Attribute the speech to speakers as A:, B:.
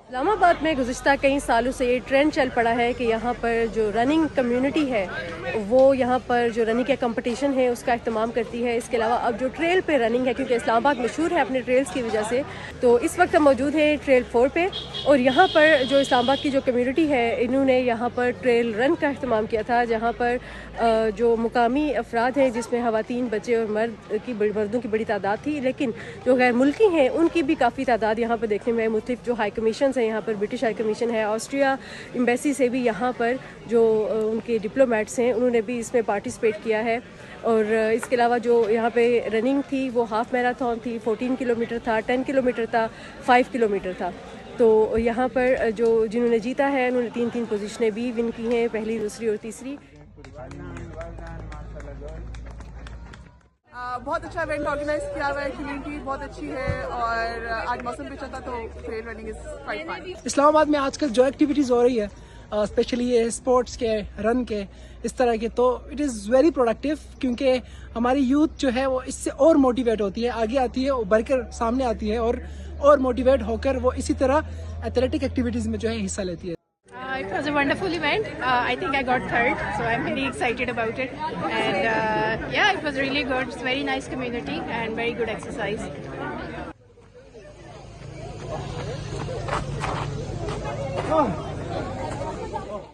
A: اسلام آباد میں گزشتہ کئی سالوں سے یہ ٹرینڈ چل پڑا ہے کہ یہاں پر جو رننگ کمیونٹی ہے وہ یہاں پر جو رننگ کا کمپٹیشن ہے اس کا اہتمام کرتی ہے. اس کے علاوہ اب جو ٹریل پہ رننگ ہے، کیونکہ اسلام آباد مشہور ہے اپنے ٹریلز کی وجہ سے، تو اس وقت ہم موجود ہیں ٹریل 4 پہ. اور یہاں پر جو اسلام آباد کی جو کمیونٹی ہے انہوں نے یہاں پر ٹریل رن کا اہتمام کیا تھا، جہاں پر جو مقامی افراد ہیں جس میں خواتین، بچے اور مردوں کی بڑی تعداد تھی، لیکن جو غیر ملکی ہیں ان کی بھی کافی تعداد یہاں پر دیکھنے میں. مختلف جو ہائی کمیشنز ہیں یہاں پر، برٹش ہائی کمیشن ہے، آسٹریا ایمبیسی سے بھی یہاں پر جو ان کے ڈپلومیٹس ہیں انہوں نے بھی اس میں پارٹیسپیٹ کیا ہے. اور اس کے علاوہ جو یہاں پہ رننگ تھی وہ ہاف میراتھن تھی، 14 کلومیٹر تھا، 10 کلومیٹر تھا، 5 کلومیٹر تھا. تو یہاں پر جو جنہوں نے جیتا ہے انہوں نے 3 پوزیشنیں بھی ون کی ہیں، پہلی، دوسری اور تیسری.
B: بہت اچھا ایونٹ آرگنائز کیا ہوا ہے، کمیونٹی بہت اچھی ہے، اور آج موسم بھی اچھا تھا تو ٹریل رننگ از کوائٹ فن.
C: اسلام آباد میں آج کل جو ایکٹیویٹیز ہو رہی ہے، اسپیشلی یہ اسپورٹس کے، رن کے، اس طرح کے، تو اٹ از ویری پروڈکٹیو، کیونکہ ہماری یوتھ جو ہے وہ اس سے اور موٹیویٹ ہوتی ہے، آگے آتی ہے، بڑھ کر سامنے آتی ہے اور موٹیویٹ ہو کر وہ اسی طرح ایتھلیٹک ایکٹیویٹیز میں جو ہے حصہ لیتی ہے.
D: It was a wonderful event. I think I got third, so I'm very excited about it. And yeah, it was really good. It's a very nice community and very good exercise.
C: Oh.